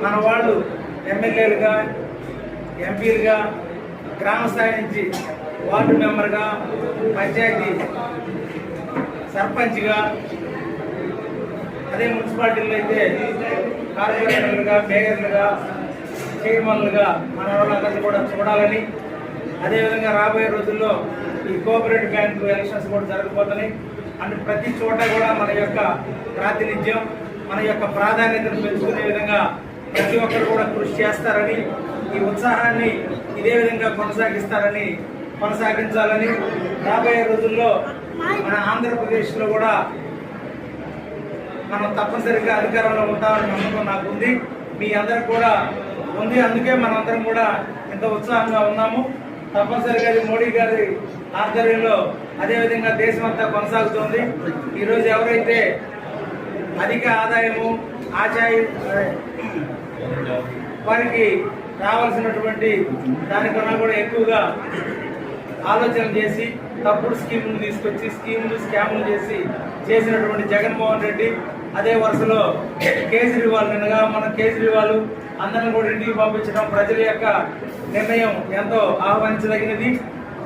మన వాళ్ళు ఎమ్మెల్యేలుగా, ఎంపీలుగా, గ్రామ స్థాయి నుంచి వార్డు మెంబర్గా, పంచాయతీ సర్పంచ్గా, అదే మున్సిపాలిటీలో అయితే కార్పొరేటర్లుగా, మేయర్లుగా, చైర్మన్లుగా మన వాళ్ళందరినీ కూడా చూడాలని, అదేవిధంగా రాబోయే రోజుల్లో ఈ కోఆపరేటివ్ బ్యాంకు ఎలక్షన్స్ కూడా జరగబోతున్నాయి. అంటే ప్రతి చోట కూడా మన యొక్క ప్రాతినిధ్యం, మన యొక్క ప్రాధాన్యతను పెంచుకునే విధంగా ప్రతి ఒక్కరు కూడా కృషి చేస్తారని, ఈ ఉత్సాహాన్ని ఇదే విధంగా కొనసాగించాలని, రాబోయే రోజుల్లో మన ఆంధ్రప్రదేశ్లో కూడా మనం తప్పనిసరిగా అధికారంలో ఉంటామని నమ్మకం నాకు ఉంది, మీ అందరికి కూడా ఉంది. అందుకే మనందరం కూడా ఇంత ఉత్సాహంగా ఉన్నాము. తప్పనిసరిగా మోడీ గారి ఆధ్వర్యంలో అదేవిధంగా దేశమంతా కొనసాగుతోంది. ఈరోజు ఎవరైతే అధిక ఆదాయము వారికి రావాల్సినటువంటి దానికన్నా కూడా ఎక్కువగా ఆలోచన చేసి తప్పుడు స్కీములు తీసుకొచ్చి స్కాములు చేసినటువంటి జగన్మోహన్ రెడ్డి, అదే వరుసలో కేజ్రీవాల్, నిన్నగా మన కేజ్రీవాల్ అందరిని కూడా ఇంటికి పంపించడం ప్రజల యొక్క నిర్ణయం ఎంతో ఆహ్వానించదగినది.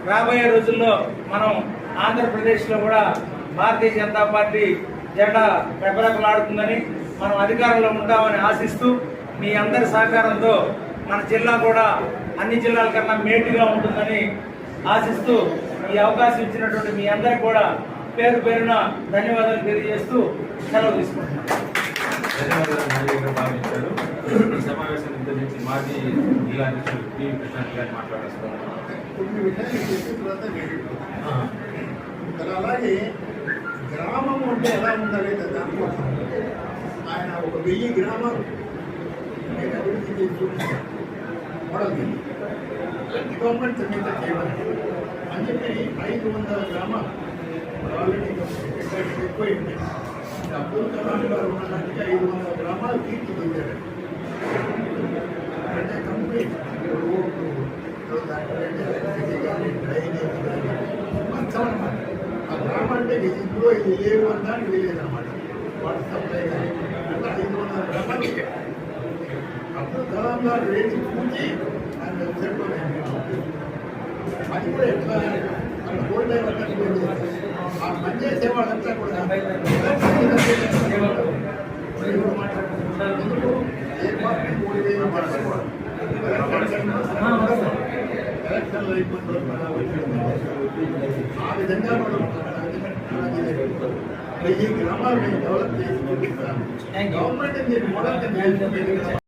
రాబోయే రోజుల్లో మనం ఆంధ్రప్రదేశ్లో కూడా భారతీయ జనతా పార్టీ జెండా రెపరెపలాడుతుందని, మనం అధికారంలో ఉంటామని ఆశిస్తూ మీ అందరి సహకారంతో మన జిల్లా కూడా అన్ని జిల్లాల కన్నా మేటుగా ఉంటుందని ఆశిస్తూ ఈ అవకాశం ఇచ్చినటువంటి మీ అందరికి కూడా పేరు పేరున ధన్యవాదాలు తెలియజేస్తూ సెలవు తీసుకుంటున్నాను. సమావేశం నుంచి మాజీ జిల్లా అధ్యక్షులు పి. కృష్ణారెడ్డి గారు మాట్లాడుతున్నారు. అలాగే గ్రామం అంటే ఎలా ఉండాలి దానికోసం ఆయన 1000 గ్రామాలు నేను అభివృద్ధి చేసి చూపిస్తాను. మోడల్ గవర్నమెంట్ సమేత చేయాలి అని చెప్పి 500 గ్రామాలు ఆల్రెడీ ఎక్కువైంది. అబ్దుల్ కలాం గారు ఉన్నదానికి 500 గ్రామాలు తీర్చిదిద్దారు. అంటే కంప్లీట్ రోడ్లు, డ్రైనేజ్ కానీ మొత్తం అన్నమాట. ఆ గ్రామం అంటే ఇంట్లో ఇది లేవు అనడానికి వెళ్ళేదన్నమాట. వాటర్ సప్లై కానీ అట్లా 500 గ్రామాలు. అబ్దుల్ కలాం గారు రేటు చూసి ఆయన వెబ్సైట్లో అది కూడా ఎట్లా అక్కడ గోల్డ్ ఆ పనిచేసే వాళ్ళంతా కూడా మాట్లాడుతున్నారు. ఏ పార్టీ 3000 ఎలక్షన్లో ఇబ్బందులు ఆ విధంగా మనం 1000 గ్రామాలు డెవలప్ చేసి గవర్నమెంట్ మీరు మోడల్